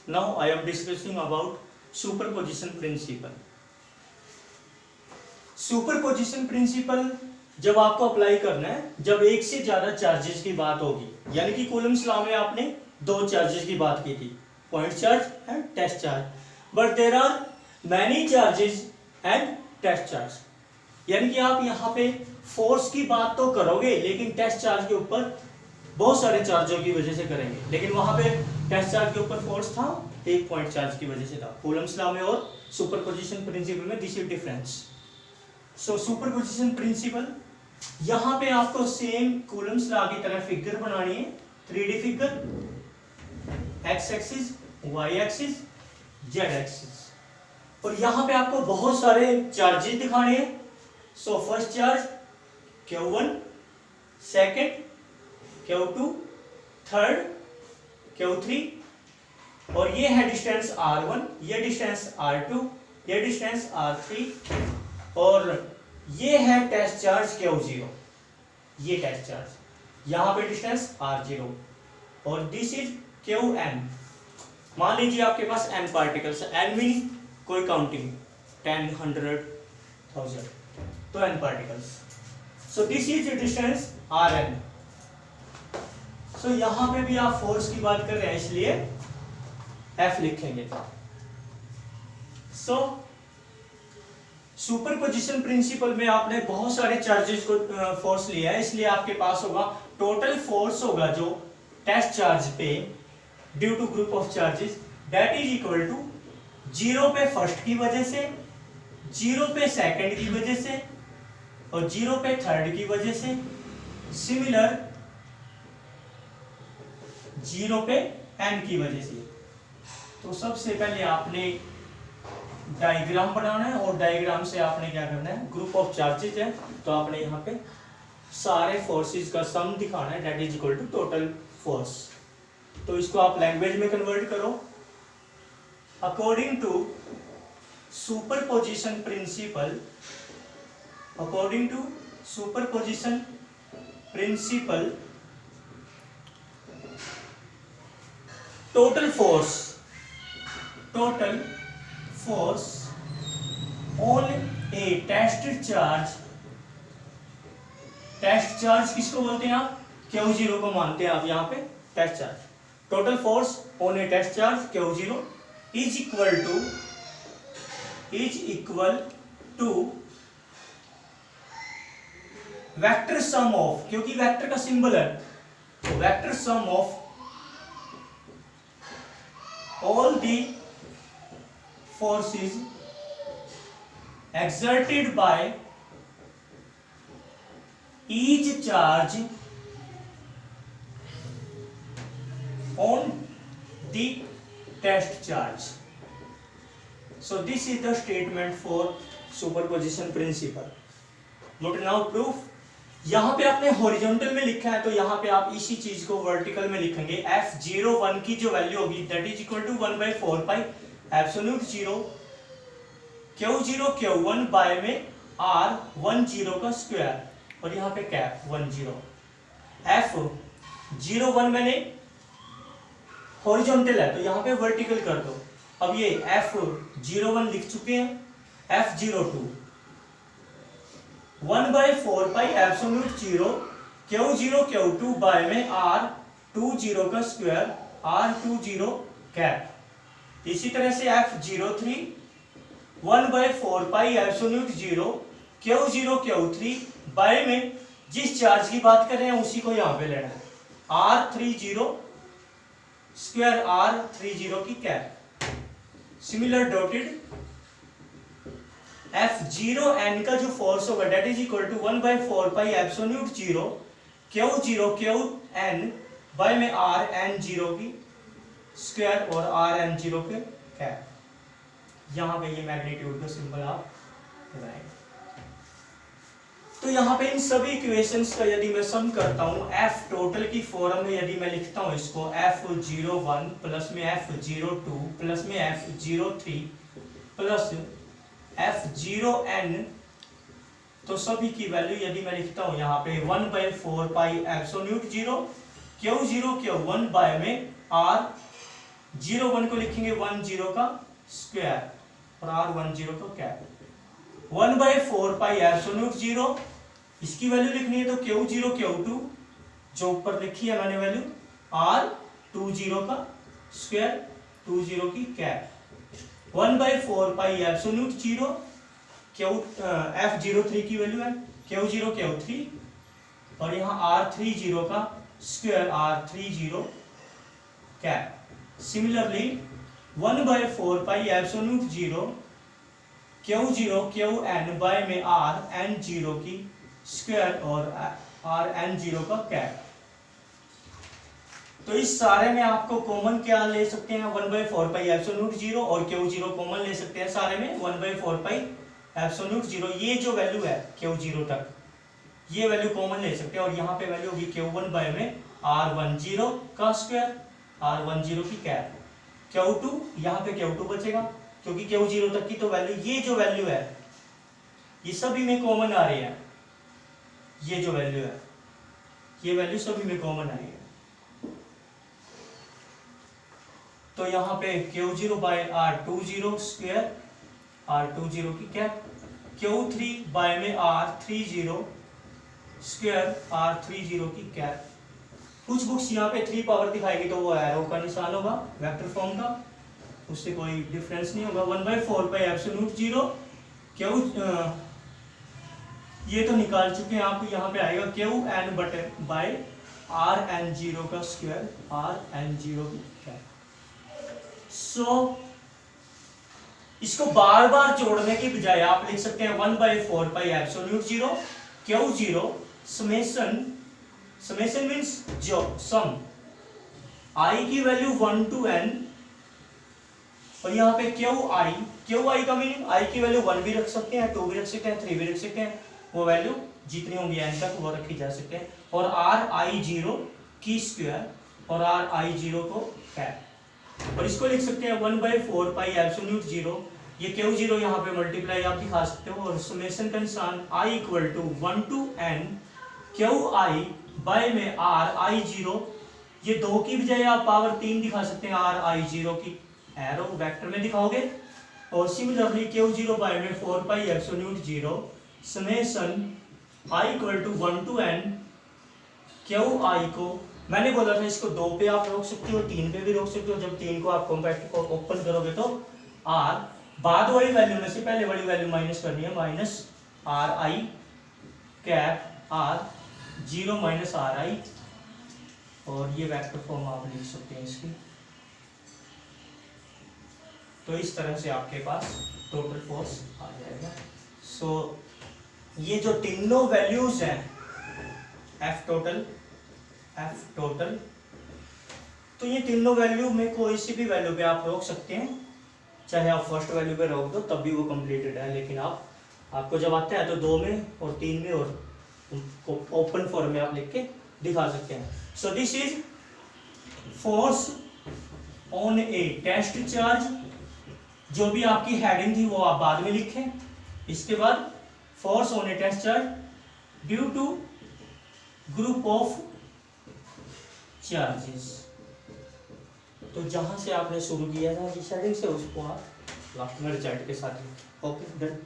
Now I am discussing about superposition principle. Superposition principle जब आपको apply करना है जब एक से ज्यादा चार्जेस की बात होगी, यानी कि कूलम्स लॉ में आपने दो चार्जेस की बात की थी, point charge and test charge, but there are many charges and test charge. यानी कि आप यहाँ पे फोर्स की बात तो करोगे लेकिन टेस्ट चार्ज के ऊपर बहुत सारे चार्जों की वजह से करेंगे, लेकिन वहां पे टेस्ट चार्ज के ऊपर फोर्स था एक पॉइंट चार्ज की वजह से था। कूलम्स लॉ में और सुपरपोजिशन प्रिंसिपल में this is difference. So superposition principle, यहाँ पे आपको सेम कूलम्स लॉ की तरह फिगर बनानी है, 3D figure, X axis, Y axis, Z axis, और यहाँ पे आपको बहुत सारे चार्जेस दिखाने हैं। So first charge Q1, second Q2, third Q3, और ये है डिस्टेंस R1, ये डिस्टेंस R2, ये डिस्टेंस R3, और ये है टेस्ट चार्ज Q0, ये टेस्ट चार्ज, यहाँ पे डिस्टेंस R0, और दिस इज Qn। मान लीजिए आपके पास n पार्टिकल्स है, n मीन कोई काउंटिंग 10, 100, 1000, तो n particles. So this is distance Rn। सो यहां पे भी आप फोर्स की बात कर रहे हैं इसलिए F लिखेंगे। सो सुपरपोजिशन प्रिंसिपल में आपने बहुत सारे चार्जेस को फोर्स लिया है, इसलिए आपके पास होगा टोटल फोर्स होगा जो टेस्ट चार्ज पे due to group of charges, that is equal to 0 पे फर्स्ट की वजह से, 0 पे सेकंड की वजह से, और 0 पे थर्ड की वजह से, सिमिलर 0 पे n की वजह से। तो सबसे पहले आपने डायग्राम बनाना है, और डायग्राम से आपने क्या करना है, ग्रुप ऑफ चार्जेस है तो आपने यहाँ पे सारे फोर्सेस का सम दिखाना है, that is equal to total force. तो इसको आप लैंग्वेज में कन्वर्ट करो। According to superposition principle, according to superposition principle, total force on a test charge, test charge किसको बोलते हैं आप, Q0 को मानते हैं आप यहाँ पे test charge. Total force on a test charge Q0 is equal to vector sum of, क्योंकि वेक्टर का सिंबल है तो vector sum of all the forces exerted by each charge on the test charge. So this is the statement for superposition principle. Note now proof. यहाँ पे आपने horizontal में लिखा है तो यहाँ पे आप इसी चीज को वर्टिकल में लिखेंगे। F01 की जो वैल्यू होगी that is equal to 1/4 pi absolute 0 Q0 Q1 by में R10 का स्क्वायर, और यहाँ पे कैप 10। F01 मैंने हॉरिजॉन्टल है तो यहाँ पे वर्टिकल कर दो। अब ये F01 लिख चुके हैं, F02 1/4 pi absolute 0 Q0 Q2 bye में R20 का स्क्वायर R20 कैप। इसी तरह से F03 1/4 pi absolute 0 Q0 Q3 bye में जिस चार्ज की बात कर रहे हैं उसी को यहाँ पे लेना है, R30 स्क्वायर R30 की कैप। सिमिलर डॉटेड F0n का जो फोर्स होगा that is equal to 1/4 pi absolute 0 Q0 Qn by में Rn0 की स्क्वायर और Rn0 के कैप। यहाँ पे ये मैग्नीट्यूड का सिंबल आप लगाएंगे। तो यहाँ पे इन सभी इक्वेशंस का यदि मैं सम करता हूँ F टोटल की फॉर्म में, यदि मैं लिखता हूँ इसको F01 प्लस में F02 प्लस में F03 प्लस F0n, तो सभी की वैल्यू यदि मैं लिखता हूं यहाँ पे 1/4 pi absolute 0 Q0 Q1 by में 0 1 को लिखेंगे 1 0 का स्क्वायर और r 1 0 का कैप। 1/4 पाई एब्सोल्यूट 0, इसकी वैल्यू लिखनी है तो Q0 Q2 जो ऊपर लिखी है मैंने वैल्यू, r 2 0 का स्क्वायर 2 0 की कैप। 1/4 पाई एब्सोल्यूट 0 F03 की वैल्यू है Q0 Q3 और यहाँ R30 का square R30 cap. Similarly 1/4 pi absolute 0 Q0 Qn by में R n0 की स्क्वायर और R n0 का कैप। तो इस सारे में आपको कॉमन क्या ले सकते हैं, 1/4 पाई एब्सोल्यूट 0 और Q0 कॉमन ले सकते हैं सारे में 1/4 पाई एब्सोल्यूट 0। ये जो वैल्यू है Q0 तक ये वैल्यू कॉमन ले सकते हैं और यहाँ पे वैल्यू होगी Q1 बाय में R10 का स्क्वायर R10 की कैप। Q2 यहाँ पे Q2 बचेगा क्योंकि Q0 तक की तो वैल्यू, ये जो वैल्यू है ये सभी में कॉमन आ रही है, ये जो वैल्यू है ये वैल्यू सभी में कॉमन आ रही है। तो यहाँ पे Q0 bye R20 square R20 की कैप, Q3 बाय में R30 स्क्वायर R30 की कैप। कुछ बुक्स यहाँ पे 3 पावर दिखाएगी तो वो एरो का निशान होगा वेक्टर फॉर्म का, उससे कोई डिफरेंस नहीं होगा। 1/4 पाई एब्सोल्यूट 0 क्यू ये तो निकाल चुके हैं आप, यहाँ पे आएगा Qn बटे बाय Rn0 का स्क्वायर Rn0 की कैप। इसको बार बार जोड़ने की बजाय आप लिख सकते हैं 1/4 pi absolute 0 Q0 summation means जो सम I की वैल्यू 1 to n और यहाँ पे QI का मीनिंग I की वैल्यू 1 भी रख सकते हैं, 2 भी रख सकते हैं, 3 भी रख सकते हैं, वो वैल्यू जितनी होंगी n तक वो रखी जा सकते हैं। और RI0 की स्क्वायर और RI0 को कैप। और इसको लिख सकते हैं 1/4 पाई एब्सोल्यूट 0, ये Q0 यहाँ पे मल्टीप्लाई आप दिखा सकते हो और समेशन का निशान I equal to 1 to n QI by में RI0, ये 2 की बजाय आप पावर 3 दिखा सकते हैं RI0 की, एरो वेक्टर में दिखाओगे। और सिमिलरली Q0 बाय में 4 pi absolute 0 summation I equal to 1 to n QI को मैंने बोला था इसको 2 पे आप रोक सकते हो, 3 पे भी रोक सकते हो। जब 3 को आप कॉम्पैक्ट को ओपन करोगे तो R बाद वाली वैल्यू में से पहले वाली वैल्यू माइनस करनी है, minus RI cap R0 minus RI, और ये वेक्टर फॉर्म आप लिख सकते हैं इसकी। तो इस तरह से आपके पास टोटल फोर्स आ जाएगा। सो ये जो तीनों वैल्यूज हैं F टोटल, तो ये तीनों वैल्यू में कोई सी भी वैल्यू पे आप रोक सकते हैं, चाहे आप फर्स्ट वैल्यू पे रोक दो तब भी वो कंप्लीटेड है। लेकिन आपको जब आता है तो 2 में और 3 में और ओपन फॉर्म में आप लिख के दिखा सकते हैं। So this is force on a test charge, जो भी आपकी हेडिंग थी वो आप बाद में लिखें। इसके बाद force on a test charge due to group of charges. तो जहां से आपने शुरू किया था जिस हेडिंग से उसको आप लास्ट में रिजल्ट के साथ। Okay done.